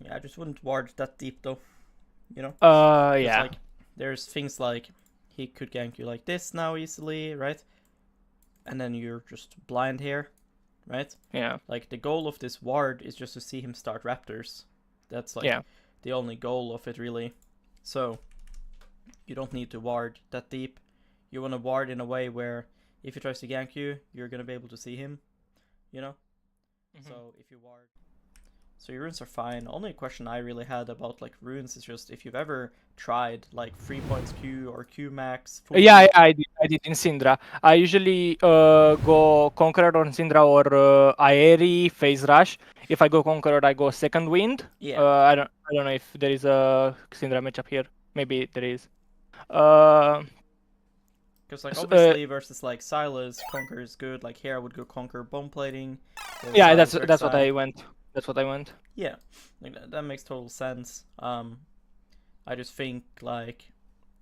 Yeah, I just wouldn't ward that deep though, you know? Because Yeah. like there's things like he could gank you like this now easily, right? And then you're just blind here, right? Yeah. Like the goal of this ward is just to see him start raptors. That's like Yeah. the only goal of it really. So you don't need to ward that deep. You want to ward in a way where if he tries to gank you, you're gonna be able to see him, you know? Mhm. So if you ward, so your runes are fine. Only question I really had about like runes is just if you've ever tried like 3 points Q or Q max Yeah, fully. I did in Syndra. I usually go Conqueror on Syndra or Aeri, Phase Rush. If I go Conqueror, I go Second Wind. Yeah, I don't know if there is a Syndra matchup here. Maybe there is. Uh, because like s- uh, obviously versus like Silas, Conquer is good. Like here I would go Conquer bone plating, yeah, Silas that's what Rek'Sai. I went. That's what I went. Yeah, like that makes total sense. I just think like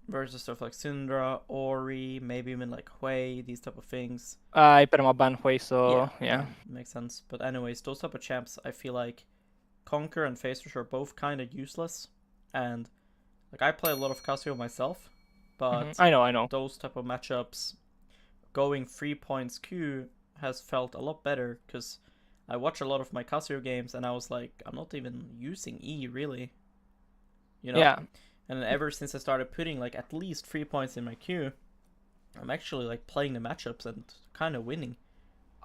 versus stuff like Syndra, Ori, maybe even like Hui, these type of things. I permaban Hui, Yeah, so yeah, yeah. makes sense. But anyways, those type of champs, I feel like Conquer and Phase Rush are both kind of useless. And like I play a lot of Casio myself, but I know. those type of matchups, going 3 points Q has felt a lot better because I watch a lot of my Casio games and I was like, I'm not even using E really, you know? Yeah, And ever since I started putting like at least 3 points in my Q, I'm actually like playing the matchups and kind of winning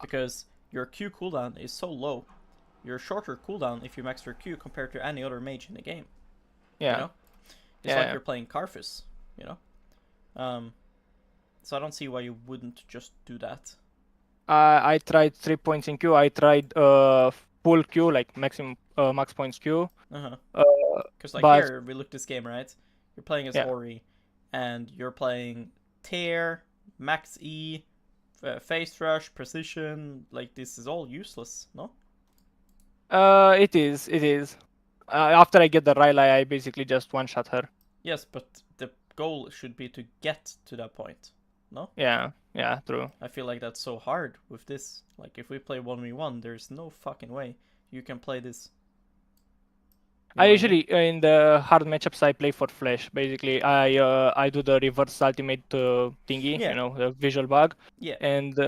because your Q cooldown is so low. You're shorter cooldown if you max your Q compared to any other mage in the game. You yeah, know, it's like yeah. you're playing Karthus. You know, um, so I don't see why you wouldn't just do that. I tried 3 points in Q. I tried full Q, like maximum max points Q. Uh huh. Uh, Because like but here we look this game right. You're playing as yeah, Ori, and you're playing Tear, Max E, Face Rush, Precision. Like this is all useless, no? it is, it is. After I get the Rylai, I basically just one shot her. Yes, but the goal should be to get to that point. No? Yeah, yeah, true. I feel like that's so hard with this. Like if we play 1v1, there's no fucking way you can play this. You I know what I mean? usually in the hard matchups I play for flash. Basically, I do the reverse ultimate thingy, Yeah, the visual bug, yeah. and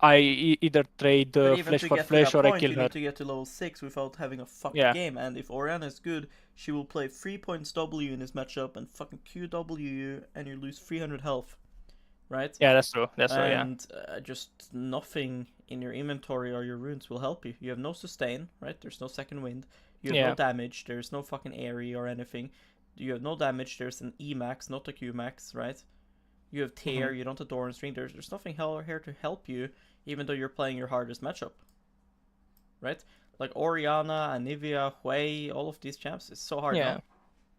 either trade But even flash to for get to flash that or I point, kill you her. need to get to level 6 without having a fucked Yeah, game. And if Oriana is good, she will play 3 points W in this matchup and fucking QW you, and you lose 300 health, right? yeah, that's true. That's true. Yeah, And just nothing in your inventory or your runes will help you. You have no sustain, right? There's no second wind. You have no yeah. damage. There's no fucking area or anything. You have no damage. There's an E max, not a Q max, right? You have Hmm. tear. You don't have Doran string. There's nothing here to help you, even though you're playing your hardest matchup, right? Like Oriana, Anivia, Hui, all of these champs. It's so hard, no?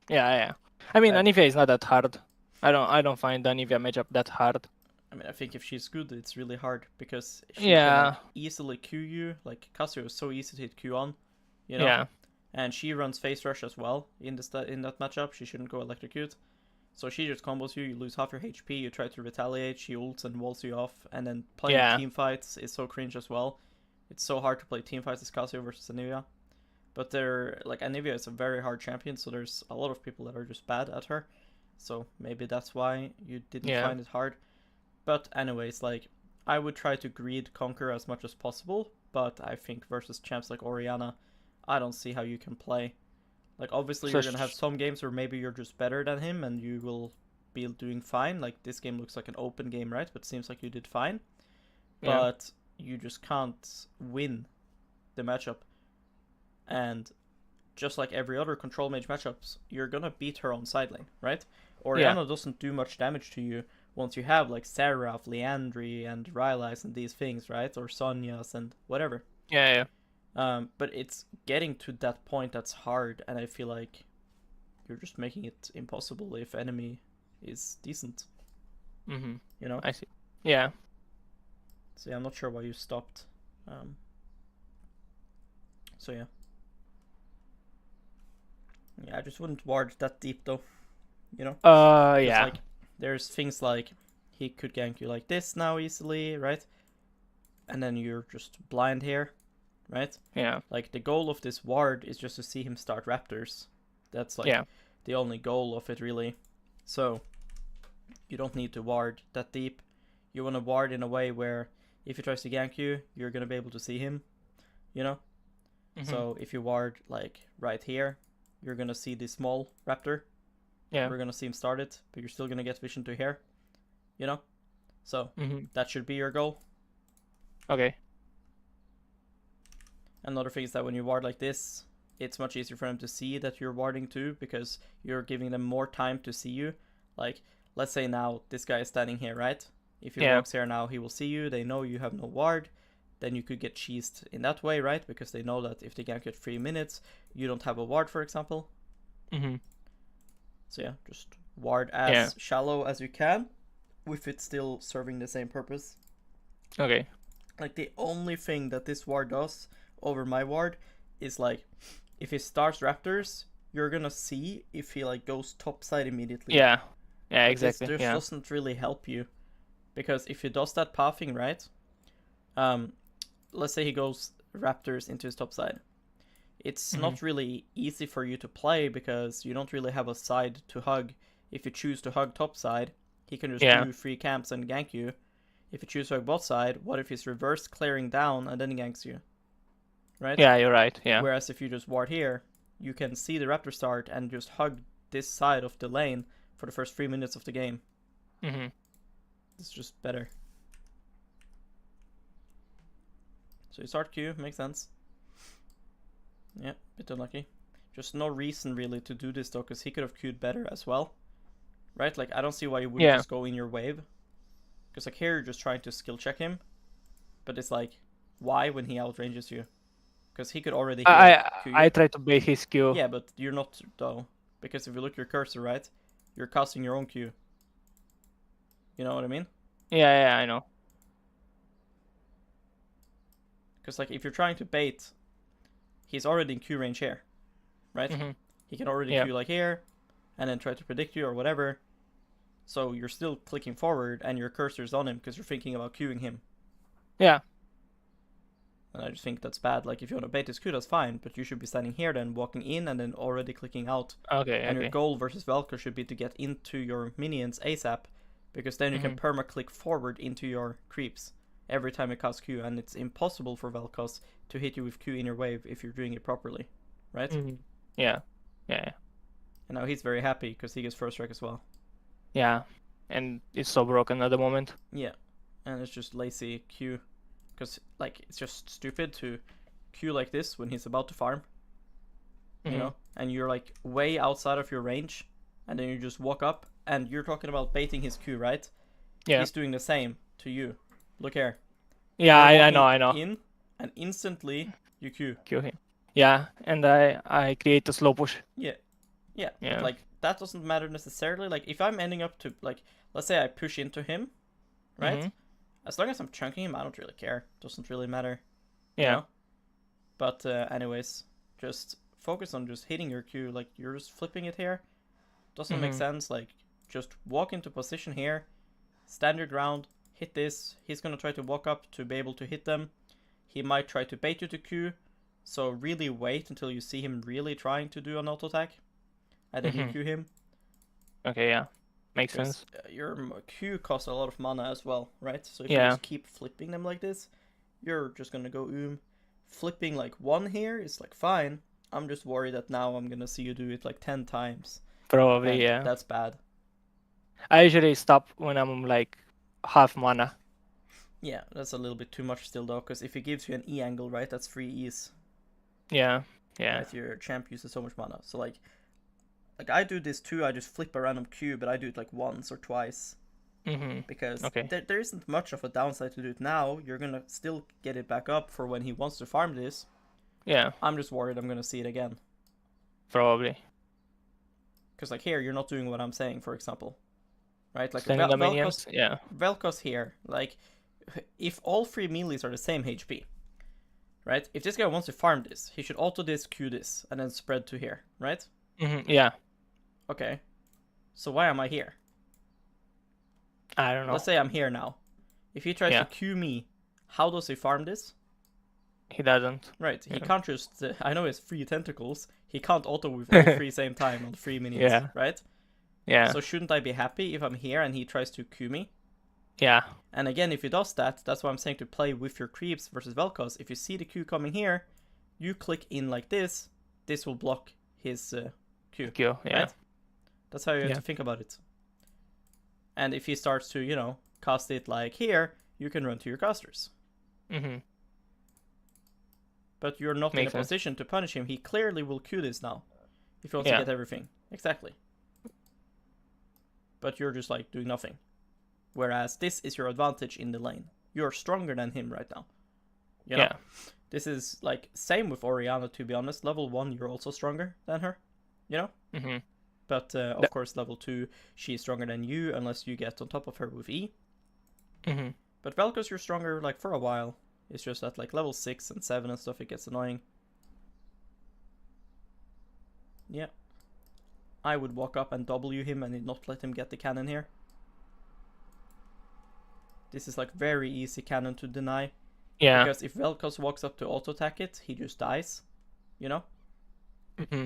Yeah, yeah. I mean, And Anivia is not that hard. I don't find the Anivia matchup that hard. I mean, I think if she's good, it's really hard because she can Yeah, like easily Q you. Like Casio is so easy to hit Q on, you know. yeah, And she runs face rush as well in that matchup. She shouldn't go electrocute. So she just combos you. You lose half your HP. You try to retaliate. She ults and walls you off. And then playing yeah, team fights is so cringe as well. It's so hard to play team fights as Casio versus Anivia. But they're like Anivia is a very hard champion, so there's a lot of people that are just bad at her. So maybe that's why you didn't yeah, find it hard. But anyways, like I would try to greed conquer as much as possible, but I think versus champs like Oriana, I don't see how you can play. Like obviously so you're gonna have some games where maybe you're just better than him and you will be doing fine. Like this game looks like an open game, right? But seems like you did fine. yeah, But you just can't win the matchup. And just like every other control mage matchups, you're gonna beat her on side lane, right? yeah, Oriana doesn't do much damage to you once you have like Seraph, Leandri, and Rylai's and these things, right? Or Sonya's and whatever. yeah. But it's getting to that point that's hard, and I feel like you're just making it impossible if enemy is decent, Mm-hmm. you know? I see. Yeah. So yeah, I'm not sure why you stopped. Um, so yeah. Yeah, I just wouldn't ward that deep though, you know? Because Yeah. like there's things like he could gank you like this now easily, right? And then you're just blind here, right? Yeah. Like, the goal of this ward is just to see him start raptors. That's, like, Yeah. the only goal of it, really. So, you don't need to ward that deep. You want to ward in a way where if he tries to gank you, you're going to be able to see him, you know? So, if you ward, like, right here, you're going to see the small raptor. Yeah. We're going to see him start it, but you're still going to get vision to here, you know? So, that should be your goal. Okay. Another thing is that when you ward like this, it's much easier for them to see that you're warding too, because you're giving them more time to see you. Like, let's say now this guy is standing here, right? If he walks here now, he will see you. They know you have no ward. Then you could get cheesed in that way, right? Because they know that if they gank you at 3 minutes, you don't have a ward, for example. So yeah, just ward as shallow as you can, with it still serving the same purpose. Okay. Like, the only thing that this ward does over my ward is, like, if he starts raptors, you're gonna see if he, like, goes topside immediately. Yeah. Yeah, But exactly. This doesn't really help you, because if he does that pathing, right? Let's say he goes raptors into his topside. It's not really easy for you to play, because you don't really have a side to hug. If you choose to hug topside, he can just do 3 camps and gank you. If you choose to hug bot side, what if he's reverse clearing down and then he ganks you? Right? Yeah, you're right. Yeah. Whereas if you just ward here, you can see the raptor start and just hug this side of the lane for the first 3 minutes of the game. It's just better. So you start Q, makes sense. Yeah, bit unlucky. Just no reason really to do this though, because he could have queued better as well. Right? Like, I don't see why you wouldn't just go in your wave. Because, like, here you're just trying to skill check him. But it's like, why when he outranges you? Because he could already I try to bait his Q. Yeah, but you're not, though. Because if you look at your cursor, right? You're casting your own Q. You know what I mean? Yeah, I know. Because, like, if you're trying to bait, he's already in Q range here. Right? He can already Q, like, here. And then try to predict you or whatever. So you're still clicking forward and your cursor's on him because you're thinking about queuing him. Yeah. And I just think that's bad. Like, if you want to bait his Q, that's fine, but you should be standing here then, walking in, and then already clicking out. Okay, and your goal versus Velcro should be to get into your minions ASAP, because then you can perma-click forward into your creeps every time you cast Q, and it's impossible for Velcos to hit you with Q in your wave if you're doing it properly. Right? Yeah. And now he's very happy because he gets first strike as well. Yeah, and it's so broken at the moment. Yeah, and it's just lazy Q, because, like, it's just stupid to Q like this when he's about to farm, you know, and you're, like, way outside of your range, and then you just walk up, and you're talking about baiting his Q, right? Yeah. He's doing the same to you. Look here. Yeah, I know. In, and instantly you Q. Q him. Yeah, and I create a slow push. Yeah. But, like, that doesn't matter necessarily. Like, if I'm ending up to, like, let's say I push into him, right? As long as I'm chunking him, I don't really care. Doesn't really matter. Yeah. You know? But anyways, just focus on just hitting your Q. Like, you're just flipping it here. Doesn't make sense. Like, just walk into position here, stand your ground, hit this. He's gonna try to walk up to be able to hit them. He might try to bait you to Q. So really wait until you see him really trying to do an auto attack. And then you Q him. Okay, yeah. Makes sense. Your Q costs a lot of mana as well, right? So if you just keep flipping them like this, you're just gonna go Flipping like one here is like fine. I'm just worried that now I'm gonna see you do it like 10 times. Probably, yeah. That's bad. I usually stop when I'm like half mana. Yeah, that's a little bit too much still though, because if he gives you an E angle, right, that's 3 E's. Yeah. Right, your champ uses so much mana. So like I do this too, I just flip a random Q, but I do it like once or twice. Because there isn't much of a downside to do it now. You're gonna still get it back up for when he wants to farm this. Yeah. I'm just worried I'm gonna see it again. Probably. Because like here, you're not doing what I'm saying, for example. Right? Like Velcos here, like, if all 3 melees are the same HP, right? If this guy wants to farm this, he should auto this, Q this, and then spread to here, right? Yeah. Okay. So why am I here? I don't know. Let's say I'm here now. If he tries to Q me, how does he farm this? He doesn't. Right, he Yeah. can't just... I know he has 3 tentacles. He can't auto with all 3 same time on 3 minions, Yeah. right? Yeah. So shouldn't I be happy if I'm here and he tries to Q me? Yeah. And again, if he does that, that's why I'm saying to play with your creeps versus Vel'Koz. If you see the Q coming here, you click in like this will block his Q. Q, yeah. Right? That's how you have to think about it. And if he starts to, you know, cast it like here, you can run to your casters. Mm-hmm. But you're not Makes in a position to punish him. He clearly will Q this now. If he wants Yeah. to get everything. Exactly. But you're just like doing nothing. Whereas this is your advantage in the lane. You're stronger than him right now. You know? Yeah. This is like same with Orianna, to be honest. Level 1, you're also stronger than her. You know? Mm-hmm. But of course, level 2, she's stronger than you unless you get on top of her with E. Mm-hmm. But Vel'Koz, you're stronger like for a while. It's just that like level 6 and 7 and stuff, it gets annoying. Yeah. I would walk up and W him and not let him get the cannon here. This is like very easy cannon to deny. Yeah. Because if Vel'Koz walks up to auto attack it, he just dies. You know? Mm-hmm.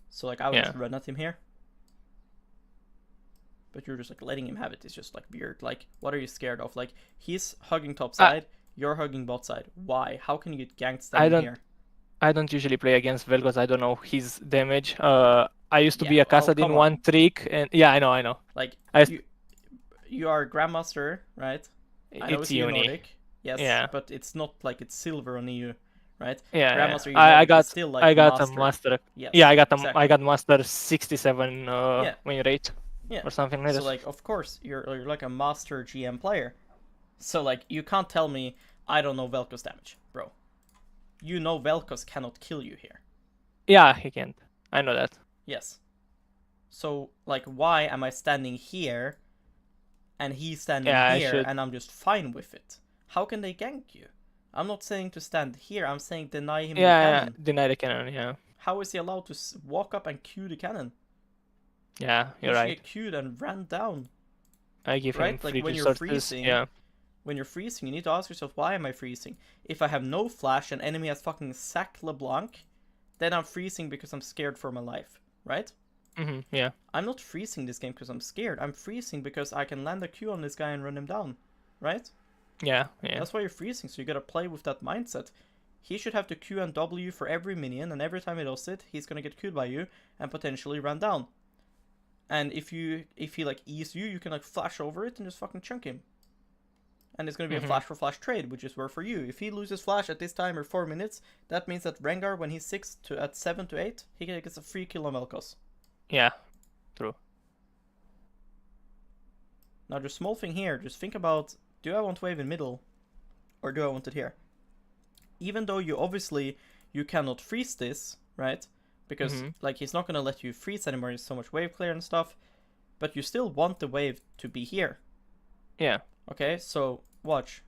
So like I would just run at him here. But you're just like letting him have it. It's just like weird. Like, what are you scared of? Like, he's hugging top side, you're hugging bot side. Why? How can you get ganked standing here? I don't usually play against Vel'Koz. I don't know his damage. I used to be a Kassadin one trick, and yeah, I know. Like, you are a Grandmaster, right? I know It's EU Uni. Nordic. Yes, Yeah. but it's not like it's silver on EU, right? Yeah, Grandmaster I got still like I got master. a master. Yes, yeah, I got exactly. I got master 67 win rate. Yeah. Or something like that. So like, of course, you're like a master GM player. So like, you can't tell me I don't know Vel'Koz damage, bro. You know Vel'Koz cannot kill you here. Yeah, he can't. I know that. Yes. So like, why am I standing here, and he's standing here, and I'm just fine with it? How can they gank you? I'm not saying to stand here. I'm saying deny him the cannon. Yeah, deny the cannon. Yeah. How is he allowed to walk up and Q the cannon? Yeah, you're right. He should get Q'd and ran down. I give him like free when you're resources. freezing. Yeah. When you're freezing, you need to ask yourself, why am I freezing? If I have no flash and enemy has fucking sack LeBlanc, then I'm freezing because I'm scared for my life, right? Mm-hmm. Yeah. I'm not freezing this game because I'm scared. I'm freezing because I can land a Q on this guy and run him down, right? Yeah. That's why you're freezing, so you gotta play with that mindset. He should have to Q and W for every minion, and every time he does it, he's gonna get Q'd by you and potentially run down. And if he like E's you, you can like flash over it and just fucking chunk him. And it's going to be a flash for flash trade, which is worth for you. If he loses flash at this time or 4 minutes, that means that Veigar, when he's 7 to 8, he gets a free kill on Vel'Koz. Yeah, true. Now, just small thing here, just think about, do I want wave in middle, or do I want it here? Even though you cannot freeze this, right? Because, like, he's not going to let you freeze anymore, there's so much wave clear and stuff, but you still want the wave to be here. Yeah. Okay, so watch.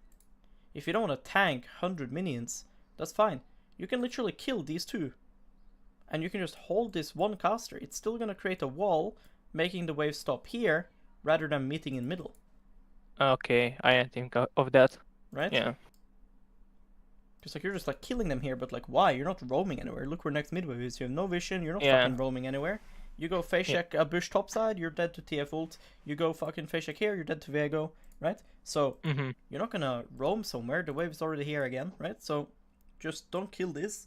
If you don't want to tank 100 minions, that's fine. You can literally kill these two. And you can just hold this one caster. It's still going to create a wall, making the wave stop here, rather than meeting in middle. Okay, I didn't think of that. Right? Yeah. Because like, you're just like killing them here, but like, why? You're not roaming anywhere. Look where next mid wave is. You have no vision, you're not fucking roaming anywhere. You go face check a bush topside, you're dead to TF ult. You go fucking face check here, you're dead to Veigar, right? So, you're not gonna roam somewhere, the wave is already here again, right? So, just don't kill this.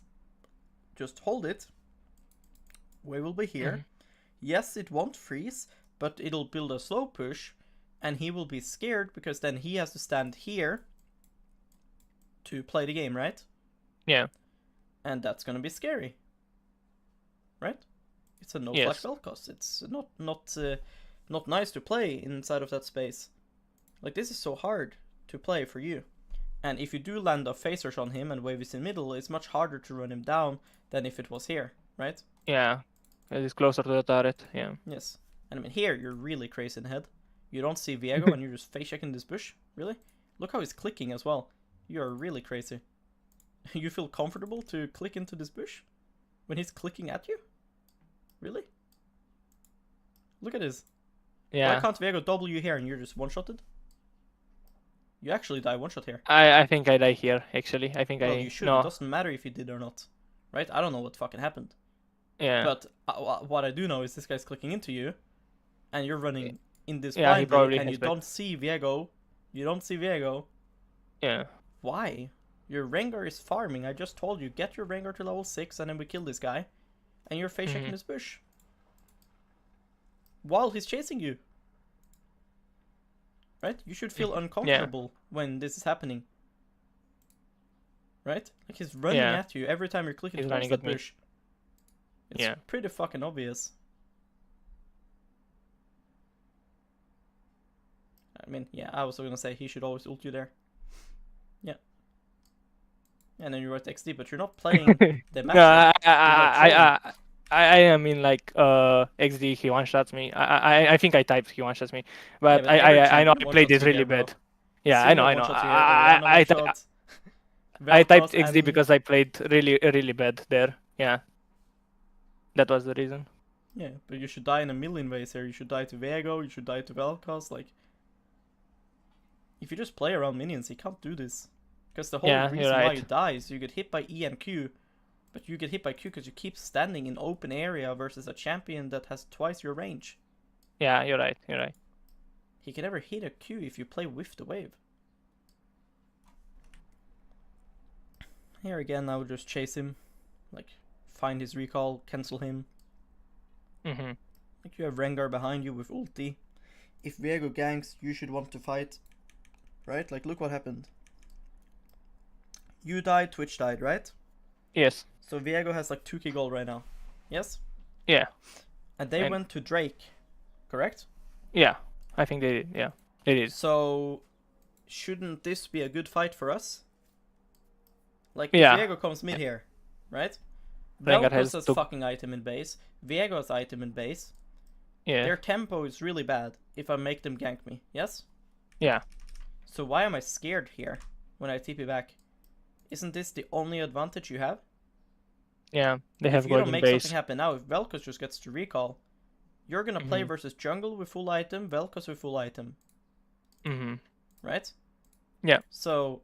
Just hold it. Wave will be here. Yes, it won't freeze, but it'll build a slow push, and he will be scared, because then he has to stand here to play the game, right? Yeah. And that's gonna be scary. Right? It's a no-flash Vel'Koz. It's not nice to play inside of that space. Like, this is so hard to play for you. And if you do land a phasers on him and wave is in middle, it's much harder to run him down than if it was here, right? Yeah, it is closer to the turret, yeah. Yes. And I mean, here, you're really crazy in the head. You don't see Veigar and you're just face checking this bush? Really? Look how he's clicking as well. You're really crazy. You feel comfortable to click into this bush? When he's clicking at you? Really? Look at this. Yeah. Why can't Veigar W here and you're just one-shotted? You actually die one shot here. I think I die here, actually. I think Well, you should. No. It doesn't matter if you did or not. Right? I don't know what fucking happened. Yeah. But what I do know is this guy's clicking into you, and you're running in this Yeah, he probably blindly, and has you bet. don't see Viego. You don't see Viego. Yeah. Why? Your Rengar is farming. I just told you, get your Rengar to level 6, and then we kill this guy. And you're face checking this bush. While he's chasing you. Right? You should feel uncomfortable when this is happening. Right? Like he's running at you every time you're clicking He's towards running that at me. bush. It's pretty fucking obvious. I mean, yeah, I was gonna say he should always ult you there. Yeah. And then you're at XD, but you're not playing the match. I mean, like, XD, he one-shots me. I think I typed he one-shots me. But I know I played it really bad. Yeah, I know. I typed XD because I played really bad there. Yeah. That was the reason. Yeah, but you should die in a million ways here. You should die to Viego, you should die to Vel'Koz, like... If you just play around minions, you can't do this. Because the whole reason why you die is you get hit by E and Q, but you get hit by Q because you keep standing in open area versus a champion that has twice your range. Yeah, you're right. He can never hit a Q if you play with the wave. Here again, I would just chase him. Like, find his recall, cancel him. Like, you have Rengar behind you with ulti. If Viego ganks, you should want to fight. Right? Like, look what happened. You died, Twitch died, right? Yes. So Viego has like 2k gold right now. Yes? Yeah. And they went to Drake, correct? Yeah, I think they did. Yeah, they did. So, shouldn't this be a good fight for us? Like, if Viego comes mid here, right? Vel'Koz has fucking item in base. Viego has item in base. Yeah. Their tempo is really bad if I make them gank me, yes? Yeah. So why am I scared here when I TP back? Isn't this the only advantage you have? Yeah, they have golden base. If you don't make something happen now, if Vel'Koz just gets to recall, you're gonna play versus jungle with full item, Vel'Koz with full item. Right? Yeah. So,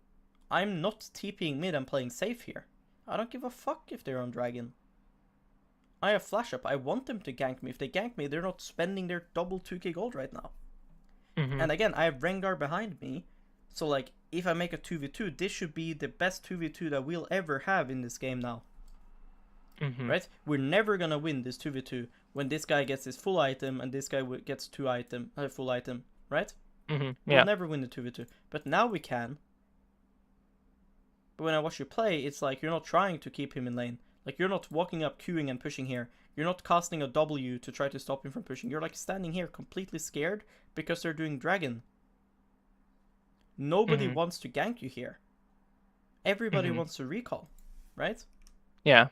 I'm not TPing mid, I'm playing safe here. I don't give a fuck if they're on dragon. I have flash up, I want them to gank me. If they gank me, they're not spending their double 2k gold right now. And again, I have Rengar behind me. So, like, if I make a 2v2, this should be the best 2v2 that we'll ever have in this game now. Right? We're never gonna win this 2v2 when this guy gets his full item and this guy gets full item, right? We'll never win the 2v2. But now we can. But when I watch you play, it's like you're not trying to keep him in lane. Like, you're not walking up, queuing and pushing here. You're not casting a W to try to stop him from pushing. You're like standing here completely scared because they're doing dragon. Nobody wants to gank you here. Everybody wants to recall, right? Yeah.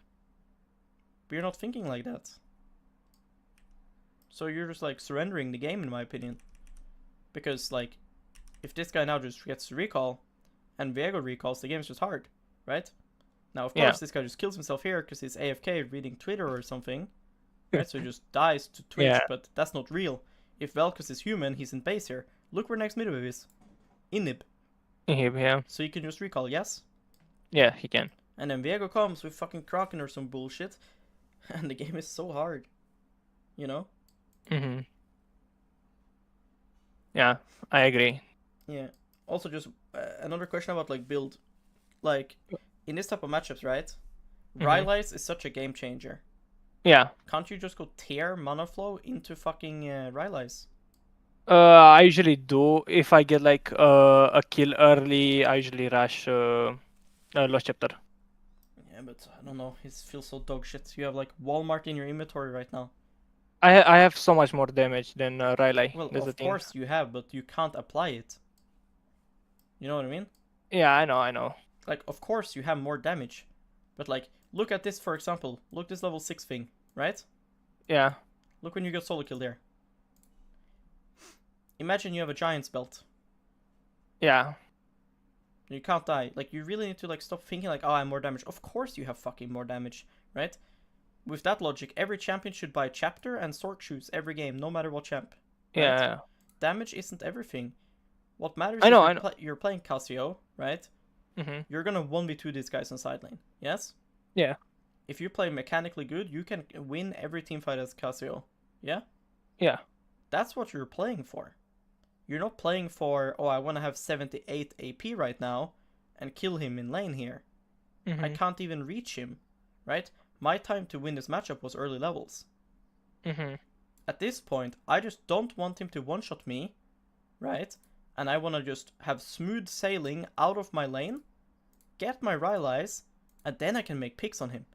But you're not thinking like that. So you're just like surrendering the game, in my opinion. Because, like, if this guy now just gets to recall and Viego recalls, the game's just hard, right? Now, of course, this guy just kills himself here because he's AFK reading Twitter or something. Right? So he just dies to Twitch, but that's not real. If Vel'Koz is human, he's in base here. Look where next mid wave is. Inhib. Yeah. So you can just recall, yes? Yeah, he can. And then Viego comes with fucking Kraken or some bullshit. And the game is so hard. You know? Yeah, I agree. Yeah. Also, just another question about, like, build. Like, in this type of matchups, right? Rylai's is such a game changer. Yeah. Can't you just go tear mana flow into fucking Rylai's? I usually do. If I get like a kill early, I usually rush Lost Chapter. Yeah, but I don't know. It feels so dog shit. You have like Walmart in your inventory right now. I have so much more damage than Rylai. Well, of course you have, but you can't apply it. You know what I mean? Yeah, I know. Like, of course you have more damage. But, like, look at this, for example. Look this level 6 thing, right? Yeah. Look when you get solo kill there. Imagine you have a Giant's belt. Yeah. You can't die. Like, you really need to, like, stop thinking, like, oh, I have more damage. Of course you have fucking more damage, right? With that logic, every champion should buy Chapter and Sword Shoes every game, no matter what champ. Right? Yeah. Damage isn't everything. What matters I know, is I know. you're playing Casio, right? Mm-hmm. You're gonna 1v2 these guys on side lane, yes? Yeah. If you play mechanically good, you can win every team fight as Casio, yeah? Yeah. That's what you're playing for. You're not playing for, oh, I want to have 78 AP right now and kill him in lane here. Mm-hmm. I can't even reach him, right? My time to win this matchup was early levels. Mm-hmm. At this point, I just don't want him to one-shot me, right? And I want to just have smooth sailing out of my lane, get my Rylai's, and then I can make picks on him.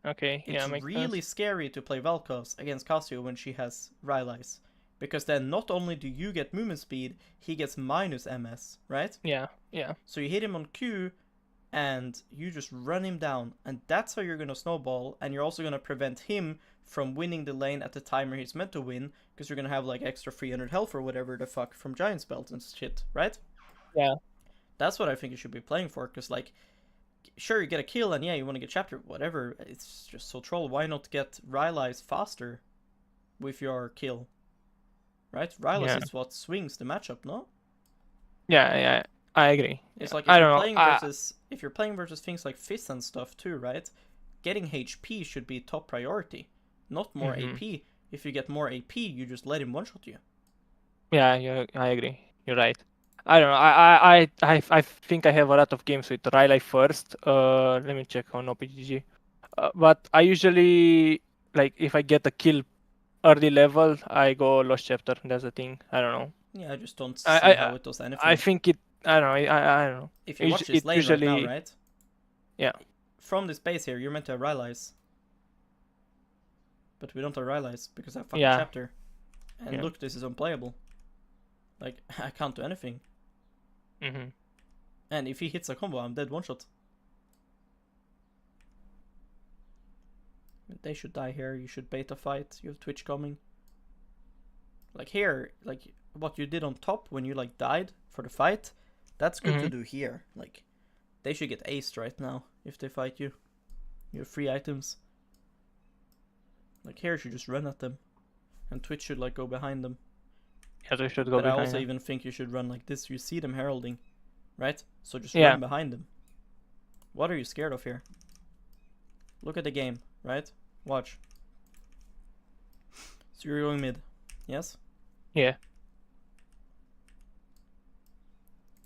Okay, yeah, It's makes really sense. scary to play Vel'Koz against Casio when she has Rylai's. Because then not only do you get movement speed, he gets minus MS, right? Yeah, yeah. So you hit him on Q, and you just run him down. And that's how you're going to snowball, and you're also going to prevent him from winning the lane at the timer he's meant to win, because you're going to have like extra 300 health or whatever the fuck from Giant Spells and shit, right? Yeah. That's what I think you should be playing for, because like, sure, you get a kill, and yeah, you want to get chapter, whatever, it's just so troll. Why not get Rylai's faster with your kill? Right? Rylai's is what swings the matchup, no? Yeah, yeah. I agree. It's like I don't know. if you're playing versus things like Fizz and stuff too, right? Getting HP should be top priority, not more AP. If you get more AP, you just let him one-shot you. Yeah, I agree. You're right. I don't know. I think I have a lot of games with Rylai first. Let me check on OPGG. But I usually, like, if I get a kill early level, I go Lost Chapter. That's the thing. I don't know. Yeah, I just don't see how it does anything. I think it. I don't know. I don't know. If you watch this lane usually, right now, right? Yeah. From this base here, you're meant to have Rylai's. But we don't have Rylai's because I fucking chapter. And look, this is unplayable. Like, I can't do anything. Mm-hmm. And if he hits a combo, I'm dead one shot. They should die here. You should bait a fight. You have Twitch coming. Like here, like what you did on top when you like died for the fight, that's good to do here. Like, they should get aced right now if they fight you. You have free items. Like here, you should just run at them. And Twitch should like go behind them. Yeah, they should go behind them. But I also even think you should run like this. You see them heralding, right? So just run behind them. What are you scared of here? Look at the game, right? Watch. So you're going mid, yes? Yeah.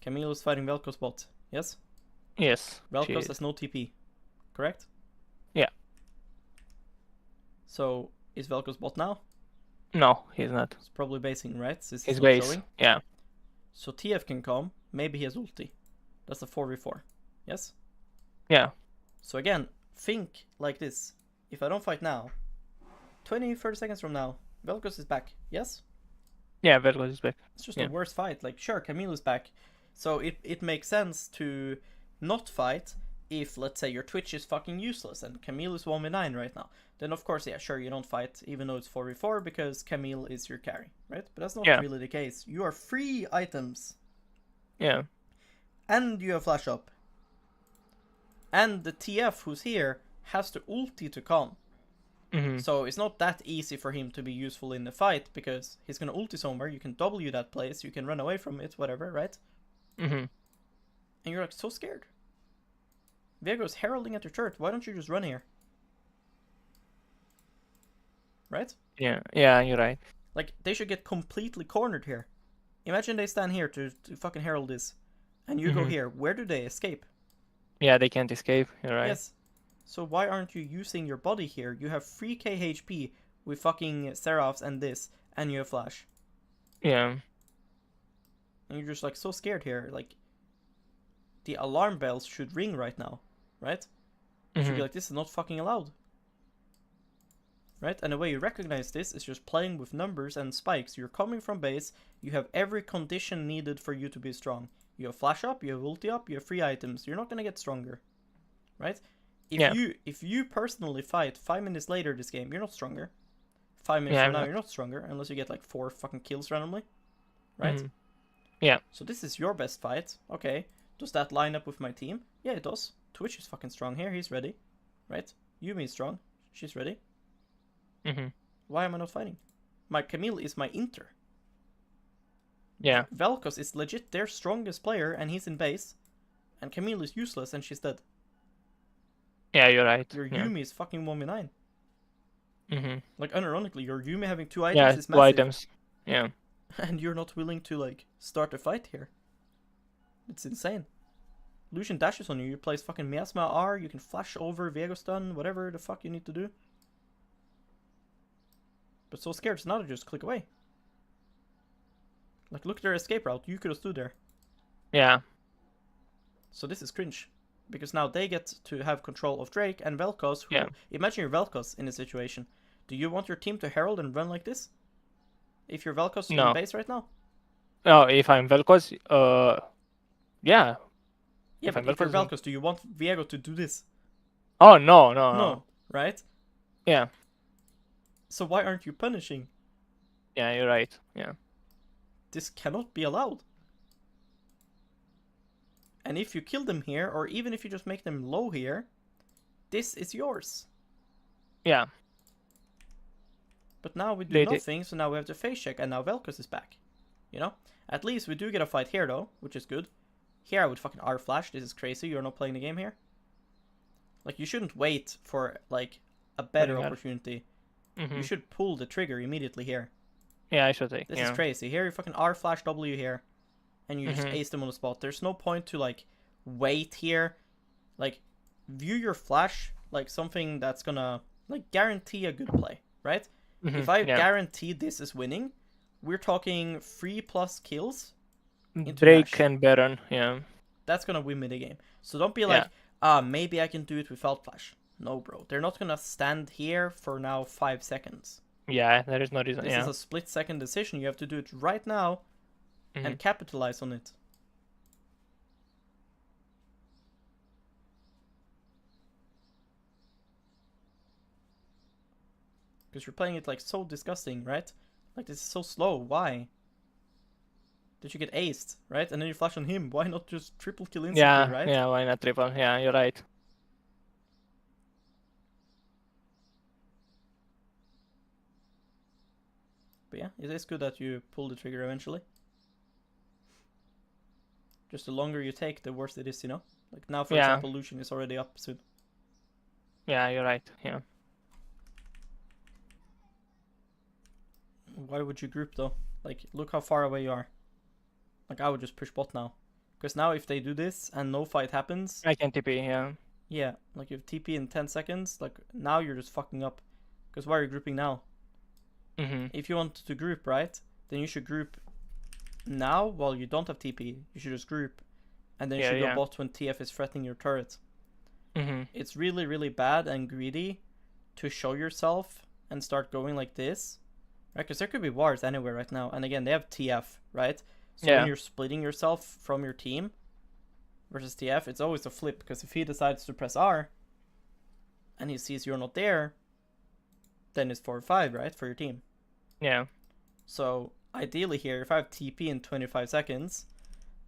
Camille's fighting Vel'Koz bot, yes? Yes. Vel'Koz has no TP, correct? Yeah. So is Vel'Koz bot now? No, he's not. He's probably basing, right? His base. Showing. Yeah. So TF can come. Maybe he has ulti. That's a 4v4. Yes? Yeah. So again, think like this. If I don't fight now, 20, 30 seconds from now, Vel'Koz is back. Yes? Yeah, Vel'Koz is back. It's just a worse fight. Like, sure, Camille is back. So it makes sense to not fight if, let's say, your Twitch is fucking useless and Camille is 1v9 right now. Then, of course, yeah, sure, you don't fight even though it's 4v4 because Camille is your carry, right? But that's not really the case. You are free items. Yeah. And you have flash up. And the TF who's here has to ulti to come. So it's not that easy for him to be useful in the fight because he's gonna ulti somewhere. You can W that place, you can run away from it, whatever, right? And you're like so scared. Veigar's heralding at your turret. Why don't you just run here? Right? Yeah, you're right. Like, they should get completely cornered here. Imagine they stand here to fucking herald this. And you go here. Where do they escape? Yeah, they can't escape. You're right. Yes. So why aren't you using your body here? You have 3k HP with fucking Seraphs and this. And you have flash. Yeah. And you're just like so scared here. Like, the alarm bells should ring right now. Right? You should be like, this is not fucking allowed. Right? And the way you recognize this is just playing with numbers and spikes. You're coming from base. You have every condition needed for you to be strong. You have flash up, you have ulti up, you have free items. You're not gonna get stronger. Right? If you personally fight 5 minutes later this game, you're not stronger. 5 minutes from now, you're not stronger. Unless you get like 4 fucking kills randomly. Right? Yeah. So this is your best fight. Okay. Does that line up with my team? Yeah, it does. Twitch is fucking strong here. He's ready. Right? Yumi is strong. She's ready. Why am I not fighting? My Camille is my inter. Yeah. Vel'Koz is legit their strongest player, and he's in base. And Camille is useless, and she's dead. Yeah, you're right. Your Yeah. Yuumi is fucking 1v9. Mm-hmm. Like, unironically, your Yuumi having 2 items Yeah, is 2 massive. items. Yeah. And you're not willing to, like, start a fight here. It's insane. Lucian dashes on you, you place fucking Miasma R, you can flash over, Veigar stun, whatever the fuck you need to do. But so scared, so now they just click away. Like, look at their escape route, you could have stood there. Yeah. So this is cringe. Because now they get to have control of Drake and Vel'Koz, who... Yeah. Imagine you're Vel'Koz in this situation. Do you want your team to herald and run like this? If you're Vel'Koz No. in base right now? Oh, if I'm Vel'Koz, yeah. Yeah, but if you're Vel'Koz, do you want Veigar to do this? Oh, no. No, right? Yeah. So why aren't you punishing? Yeah, you're right. Yeah. This cannot be allowed. And if you kill them here, or even if you just make them low here, this is yours. Yeah. But now we do nothing, so now we have to face check, and now Vel'Koz is back. You know? At least we do get a fight here, though, which is good. Here I would fucking R-flash, this is crazy, you're not playing the game here. Like, you shouldn't wait for, like, a better opportunity. Mm-hmm. You should pull the trigger immediately here. Yeah, I should take. This is crazy. Here you fucking R-flash W here, and you just ace them on the spot. There's no point to, like, wait here. Like, view your flash like something that's gonna, like, guarantee a good play, right? Mm-hmm. If I guarantee this is winning, we're talking 3+ kills into Drake Nash. and Baron, yeah. That's gonna win me the game. So don't be like, maybe I can do it without flash. No, bro. They're not gonna stand here for now 5 seconds. Yeah, there is no reason. This is a split-second decision. You have to do it right now and capitalize on it. Because you're playing it like so disgusting, right? Like, this is so slow. Why? Did you get aced, right? And then you flash on him. Why not just triple kill instantly, right? Yeah, why not triple? Yeah, you're right. But yeah, it is good that you pull the trigger eventually. Just the longer you take, the worse it is, you know? Like now, for example, Lucian is already up soon. Yeah, you're right. Yeah. Why would you group though? Like, look how far away you are. Like, I would just push bot now. Because now if they do this and no fight happens... I can TP, yeah. Yeah, like you have TP in 10 seconds, like now you're just fucking up. Because why are you grouping now? If you want to group, right, then you should group now while you don't have TP. You should just group. And then you should go bot when TF is threatening your turret. It's really, really bad and greedy to show yourself and start going like this. Right, because there could be wars anywhere right now. And again, they have TF, right? So when you're splitting yourself from your team versus TF, it's always a flip. Because if he decides to press R and he sees you're not there, then it's 4-5, right, for your team. Yeah. So ideally here, if I have TP in 25 seconds,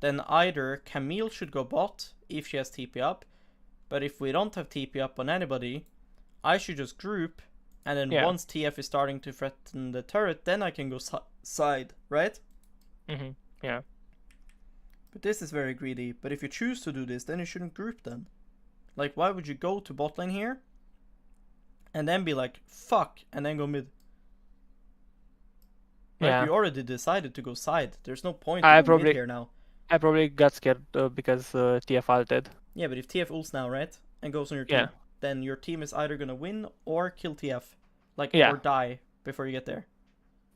then either Camille should go bot if she has TP up. But if we don't have TP up on anybody, I should just group. And then once TF is starting to threaten the turret, then I can go side, right? Yeah. But this is very greedy. But if you choose to do this, then you shouldn't group then. Like, why would you go to bot lane here? And then be like, fuck, and then go mid. Like, you already decided to go side. There's no point in going mid here now. I probably got scared because TF ulted. Yeah, but if TF ults now, right? And goes on your team. Then your team is either gonna win or kill TF. Like, or die before you get there.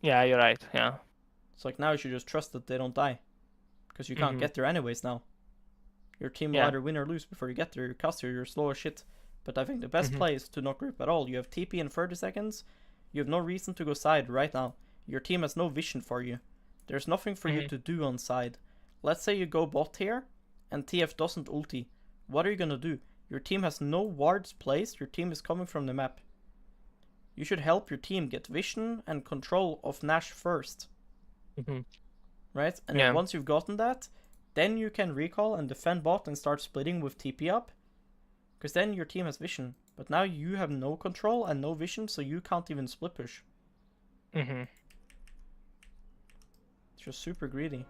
Yeah, you're right, yeah. So, like, now you should just trust that they don't die. Because you can't get there anyways now. Your team will either win or lose before you get there. You're caster, you're slow as shit. But I think the best play is to not group at all. You have TP in 30 seconds. You have no reason to go side right now. Your team has no vision for you. There's nothing for you to do on side. Let's say you go bot here, and TF doesn't ulti. What are you gonna do? Your team has no wards placed. Your team is coming from the map. You should help your team get vision and control of Nash first. Right? And then once you've gotten that, then you can recall and defend bot and start splitting with TP up. Because then your team has vision. But now you have no control and no vision, so you can't even split push. It's just super greedy.